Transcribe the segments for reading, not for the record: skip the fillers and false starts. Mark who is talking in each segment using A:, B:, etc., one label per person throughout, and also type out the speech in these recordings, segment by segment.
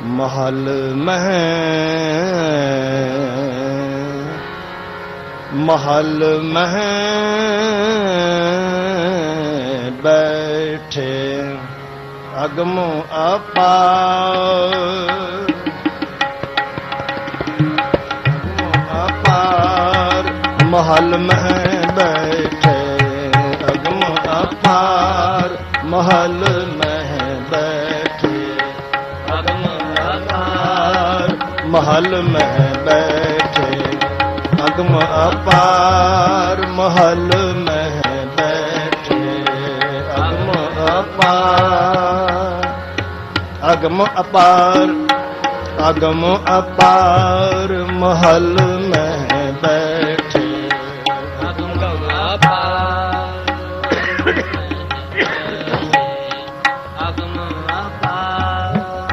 A: महल मह बैठे अगम अपार महल में बैठे अगम अपार महल में बैठे अगम अपार महल में बैठे अगम अपार महल में बैठे अगम अपार अगम अपार अगम अपार महल में बैठे अगम अपार अगम अपार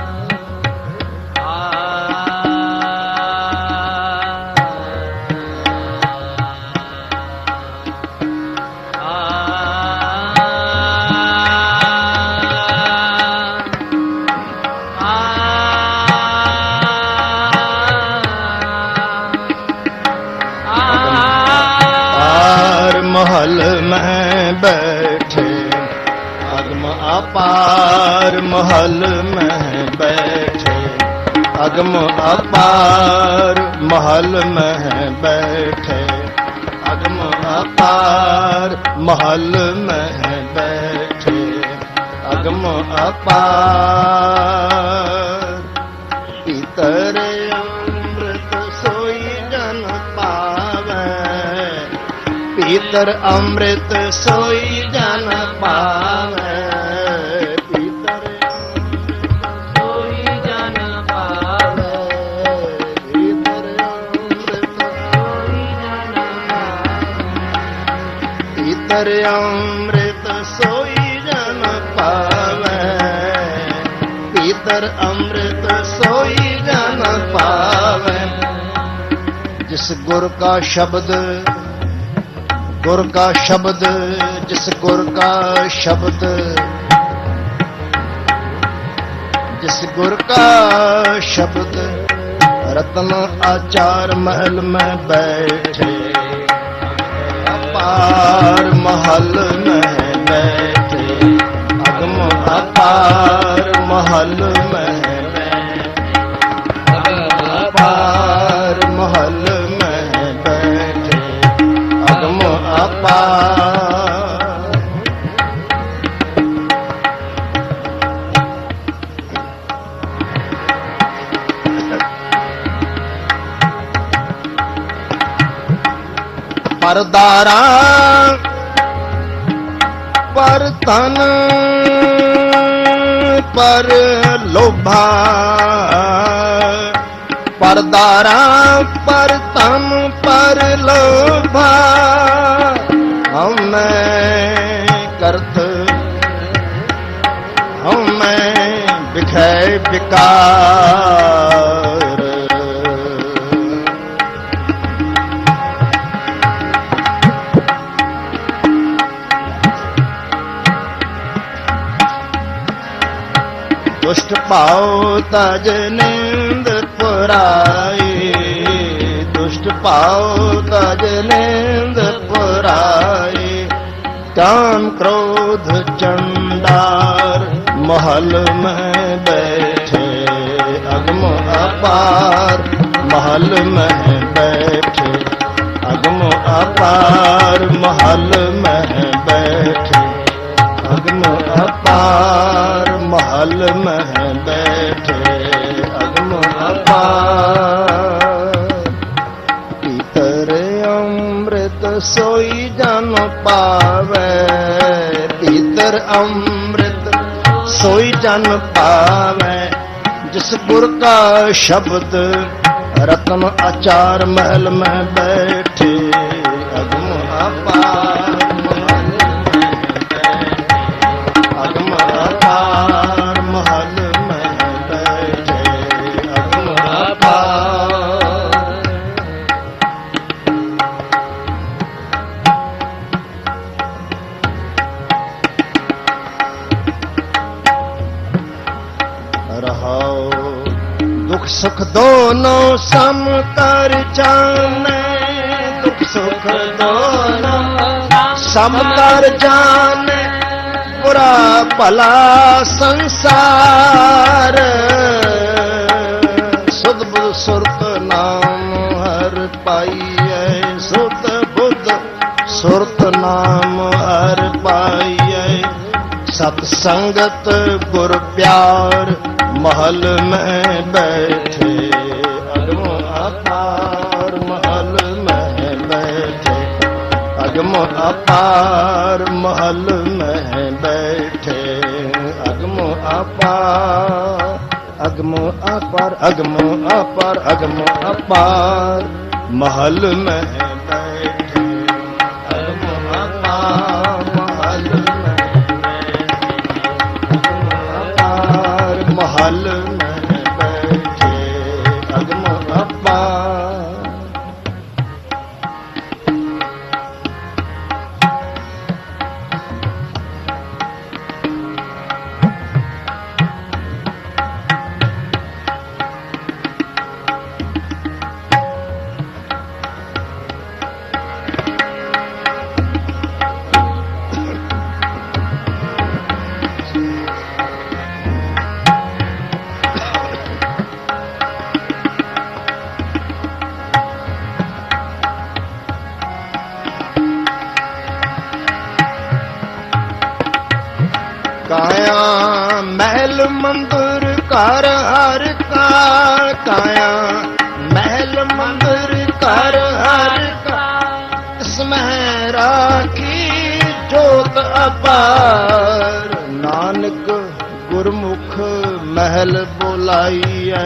A: महल में बैठे अगम अपार महल में बैठे अगम अपार महल में बैठे अगम अपार महल में बैठे अगम अपार इतर अमृत सोई जन पावे पीतर अमृत सोई जन पावे पीतर सोई जन पावे पीतर अमृत सोई जन पावे पीतर अमृत सोई जन पावे पीतर अमृत सोई जन पावे जिस गुर का शब्द गुर का शब्द जिस गुर का शब्द जिस गुर का शब्द रत्न आचार महल में बैठे अपार महल में बैठे अगम अपार महल में अपार महल परदारा पर तन पर लोभा परदारा पर तन पर लोभा हमें करत हमें बिखय विकार दुष्ट पाओ तज निंद पुराई दुष्ट पाओ तज निंद पुराई काम क्रोध चंडार महल में बैठे अगम अपार महल में बैठे अगम अपार महल में बैठे अगम अपार महल में बैठे अगम अपार पीतर अमृत सोई जन पावे पीतर अमृत सोई जन पावे जिस गुर का शब्द रत्न आचार महल में बैठे अगम अपार रहाओ। दुख सुख दोनों सम कर जाने, दुख सुख दोनों सम कर जाने, बुरा भला संसार। सुध बुध सुरत नाम हर पाइए, सुध बुध सुरत नाम हर पाइए। सतसंगत गुर प्यार महल में बैठे, अगम अपार महल में बैठे, अगम अपार महल में बैठे, अगम अपार, अगम अपार, अगम अपार, अगम अपार महल में बैठे, अगम अपार महल में महल में बैठे, अगम अपार। काया महल मंदिर कर हर का, काया महल मंदिर कर हर का, इसमें राखी जोत अपार। नानक गुरमुख महल बुलाइए,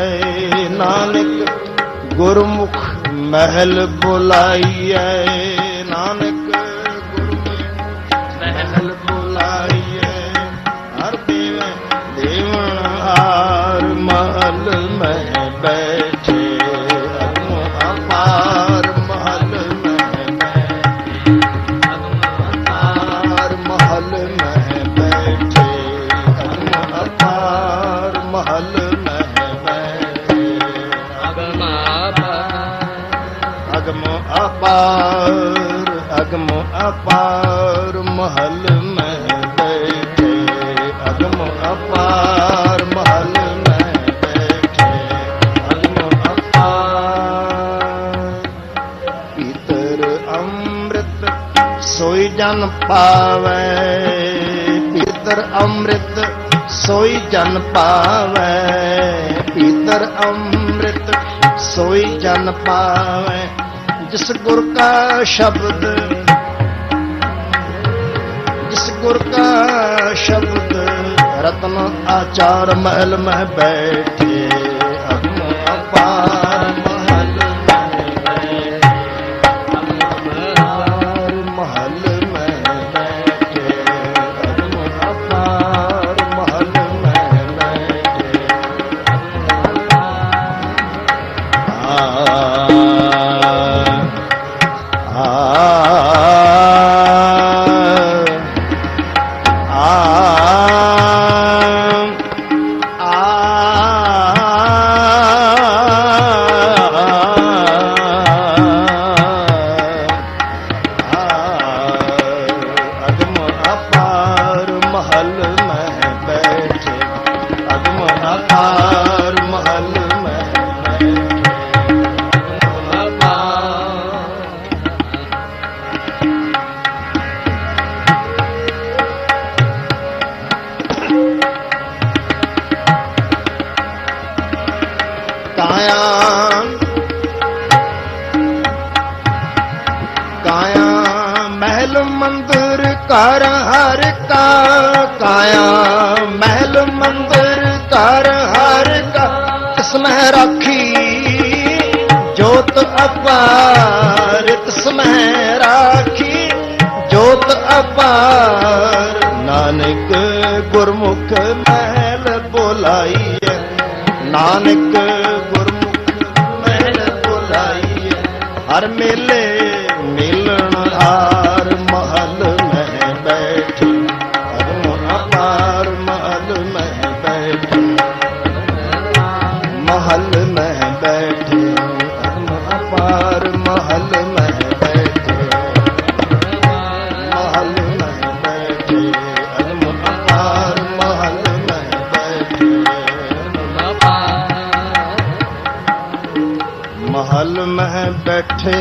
A: नानक गुरमुख महल बुलाइए, नानक महल बुलाइए। हर देवन हार महल में बैठे, अगम अपार महल में बैठे, अगम अपार महल में बैठे, अगम अपार महल में बैठे, अगम अपार, अगम अपार महल में बैठे, अगम अपार महल में बैठे, अगम अपार। पीतर अमृत सोई जन पावे, पीतर अमृत सोई जन पावे, पीतर अमृत सोई जन पावे। जिस गुर का शब्द, जिस गुर का शब्द, रत्न आचार महल में बैठे, अगम अपार महल में बैठे, अगम अपार महल में बैठे, अगम अपार महल में बैठे, मंदिर कर हर का, काया महल मंदिर कर हर का, इसमें राखी जोत अपार, इसमें राखी जोत अपार। नानक गुरमुख महल बुलाइए, नानक गुरमुख महल बुलाइए। हर मेले मिलन हार महल में बैठे, अगम अपार महल में बैठे, महल में बैठे अगम अपार, महल में बैठे, महल में बैठे अगम अपार, महल में बैठे, महल में बैठे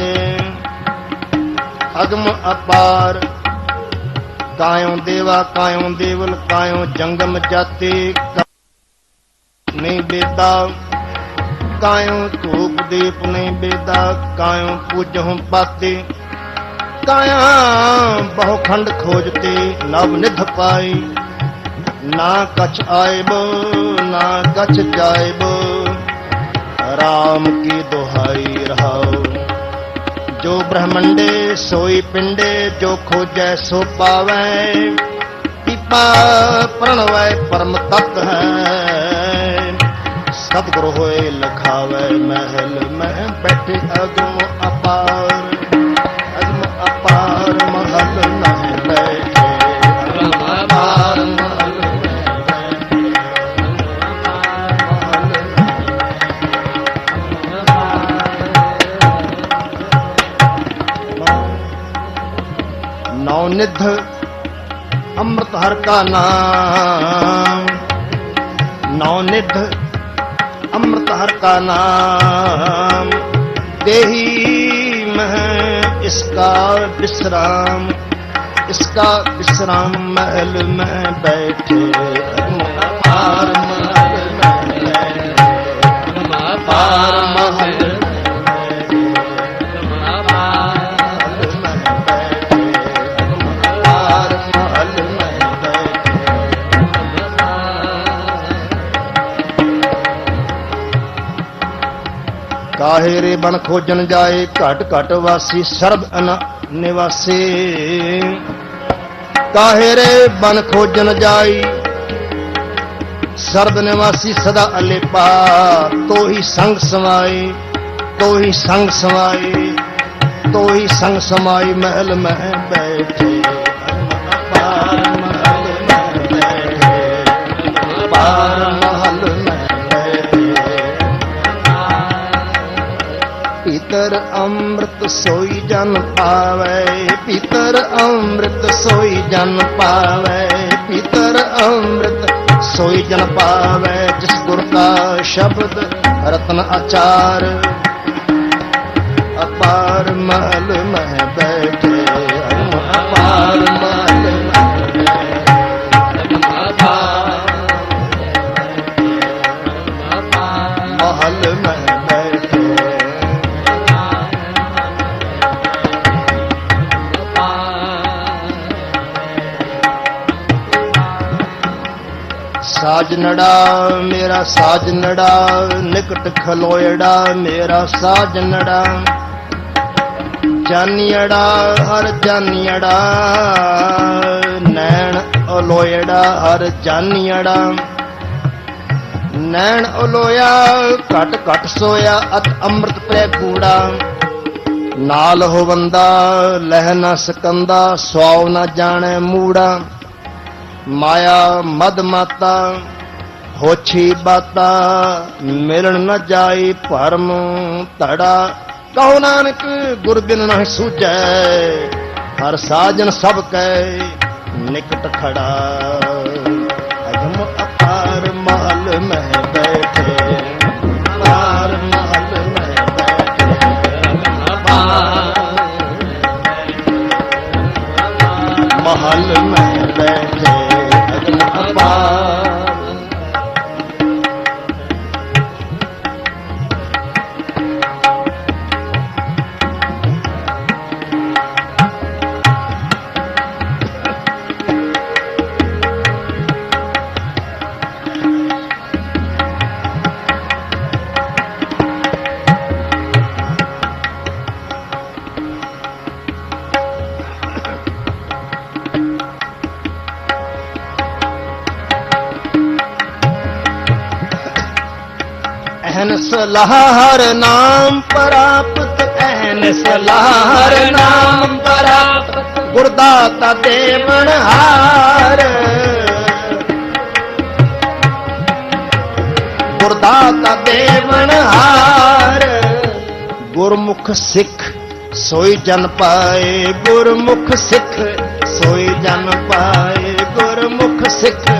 A: अगम अपार। कायों देवा कायों देवल कायों जंगम जाते, नहीं बेदा कायों धूप दीप नहीं बेदा, कायों पूजहूं पाते, काया बहुखंड खोजते नव निध पाई। ना कछ आयब ना कछ जायब, राम की दुहाई रहाओ। जो ब्रह्मंडे सोई पिंडे, जो खोजै सो पावै, पीपा प्रणवै परम तत्व है। सतगुरु होए लखावै, महल में बैठे अगम अपार, अगम अपार, महल में बैठे अगम अपार, महल में बैठे नवनिध अमृत हर का नाम, नवनिध अमृत हर का नाम, देही मह इसका विश्राम, इसका विश्राम। महल में बैठे अगम अपार, महल में बैठे अगम अपार, महल में काहे रे बन खोजन जाए, घट घट वासी सर्ब निवासी। काहे रे बन खोजन जाई, सर्ब निवासी सदा अलेपा। तो ही संग समाई, तो ही संग समाई, तो ही संग समाई। महल में बैठे अगम अपार, महल में बैठे अपार, महल में पीतर अमृत सोई जन पावै, पीतर अमृत सोई जन पावै, पीतर अमृत सोई जन पावै। जिस गुर का शब्द रत्न आचार, अपार महल में बैठे अगम अपार, महल में बैठे अपार, महल में साजनड़ा मेरा साजनड़ा, निकट खलोयड़ा मेरा साजनड़ा। जानियड़ा हर जानियड़ा, नैन अलोयड़ा हर जानियड़ा। नैन अलोया घट घट सोया, अत अमृत पै कूड़ा। नाल हो बंदा लह न सकंदा, स्वाव न जाने मूड़ा। माया मद माता होछी बाता, मिलन न जाई भरम धड़ा। कहो नानक गुर बिन नहीं सूझै, हर साजन सब कै निकट खड़ा। अगम अपार महल में बैठे अपार, महल में बैठे अगम अपार, महल में बैठे अगम अपार। अहन सलाह हर नाम प्राप्त, अहन सलाह हर नाम प्राप्त। गुरदाता देवन हार, ਗੁਰਦਾਤਾ ਦੇਵਨਹਾਰ। ਗੁਰਮੁਖ ਸਿੱਖ ਸੋਈ ਜਨ ਪਾਏ, ਗੁਰਮੁਖ ਸਿੱਖ ਸੋਈ ਜਨ ਪਾਏ, ਗੁਰਮੁਖ ਸਿੱਖ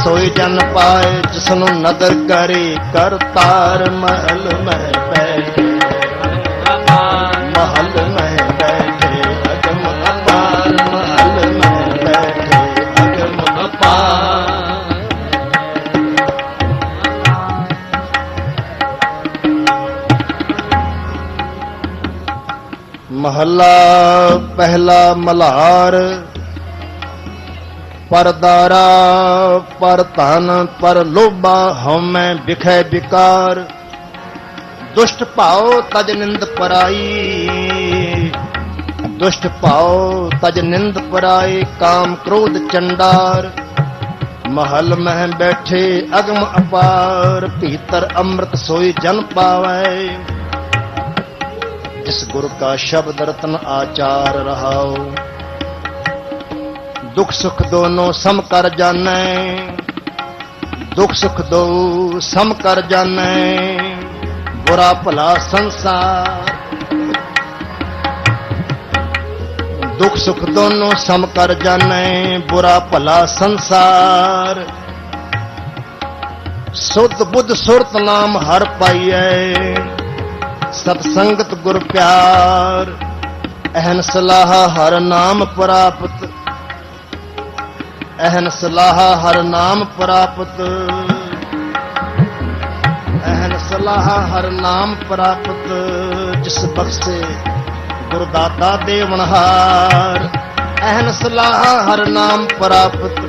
A: ਸੋਈ ਜਨ ਪਾਏ। ਜਿਸਨੂੰ ਨਦਰ ਕਰੇ ਕਰਤਾਰ, ਮਹਲ ਮਹਿ ਬੈਠੇ, ਮਹਲ ਮਹਿ ਬੈਠੇ ਅਗਮ ਅਪਾਰ, ਮਹਲ ਮਹਿ ਬੈਠੇ ਅਗਮ ਅਪਾਰ। ਮਹੱਲਾ ਪਹਿਲਾ ਮਲਹਾਰ। ਪਰਦਾਰਾ ਪਰ ਧਨ ਪਰ ਲੋਭਾ ਹਉਮੈ ਵਿਖੈ ਵਿਕਾਰ। ਦੁਸ਼ਟ ਭਾਉ ਤਜ ਨਿੰਦ ਪਰਾਈ, ਦੁਸ਼ਟ ਭਾਉ ਤਜ ਨਿੰਦ ਪਰਾਈ। ਕਾਮ ਕ੍ਰੋਧ ਚੰਡਾਰ ਮਹਲ ਮਹਿ ਬੈਠੇ ਅਗਮ ਅਪਾਰ। ਭੀਤਰ ਅੰਮ੍ਰਿਤ ਸੋਈ ਜਨ ਪਾਵੈ, जिस गुरु का शब्द रत्न आचार रहाओ। दुख सुख दोनों सम कर जानै, दुख सुख दो सम कर जानै। बुरा भला संसार दुख सुख दोनों सम कर जानै। बुरा भला संसार सुध बुध सुरत नाम हर पाइयै। सतसंगत गुर प्यार अहन सलाह हर नाम प्राप्त, अहन सलाह हर नाम प्राप्त, अहन सलाह हर नाम प्राप्त। जिस बख्शे गुरदाता देवनहार। अहन सलाह हर नाम प्राप्त,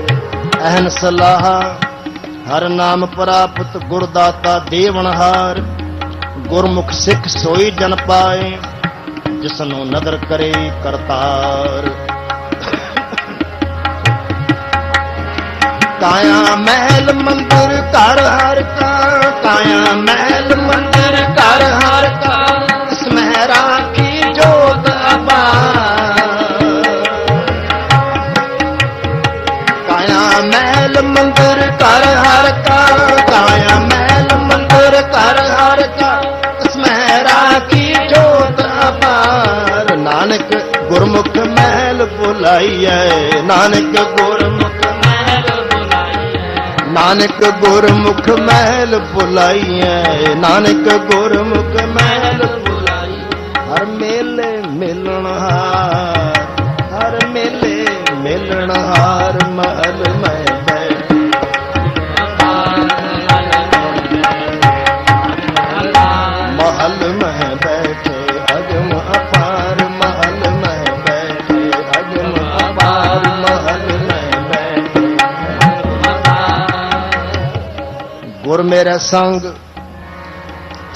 A: अहन सलाह हर नाम प्राप्त। गुरदाता देवनहार गुरमुख सिख सोई जन पाए। जिसनु नदर करे करतार। काया महल मंदिर घर हर का, काया महल मंदिर घर हर का। इसमें राखी जोत अपार। काया महल मंदिर घर हर का, काया महल मंदिर घर हर का। राखी जोत अपार। नानक गुरमुख महल बुलाइए, नानक गुरमुख महल बुलाइए, नानक गुरमुख महल बुलाइए, नानक गुरमुख महल बुलाइए। हर मेले मिलन हार, हर मेले मिलन हार। महल में महल में बैठे अगम अपार, महल में बैठे अगम अपार, महल में बैठे। गुर मेरे संग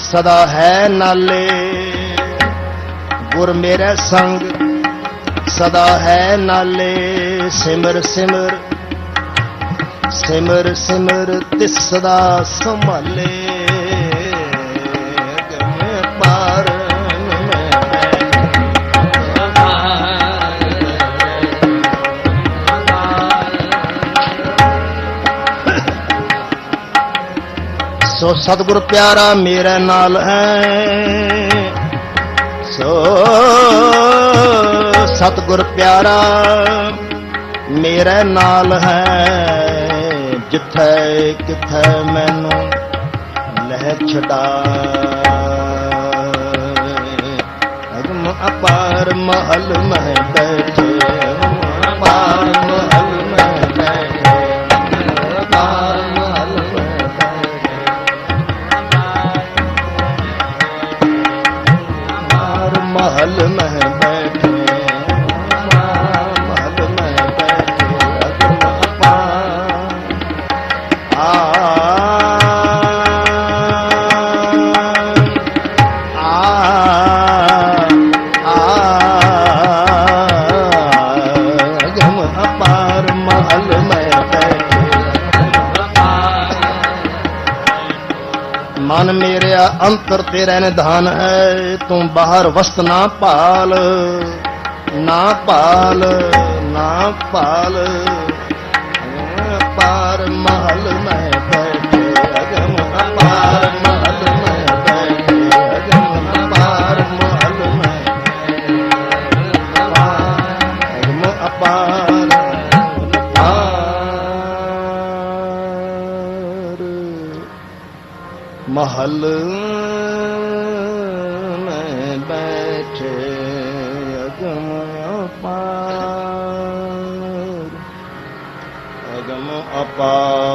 A: सदा है नाले, गुर मेरे संग सदा है नाले। सिमर सिमर सिमर सिमर तिस सदा संभाले। सो सतगुर प्यारा मेरे नाल है, सो सतगुर प्यारा मेरे नाल है। जिथे किथे मैनू लह छड़ा अगम अपार। महल में बैठे अपार, महल में बैठे अपार, महल में बैठे अपार। महल में बैठे महल में बैठे अगम अपार। अगम अपार महल में बैठे। मन मेरे अंतर तेरा निधान है। तू बाहर वस्त ना पाल, ना पाल, ना पाल। पार महल में बैठे अगम अपार। महल में बैठे अगम अपार, अगम अपार।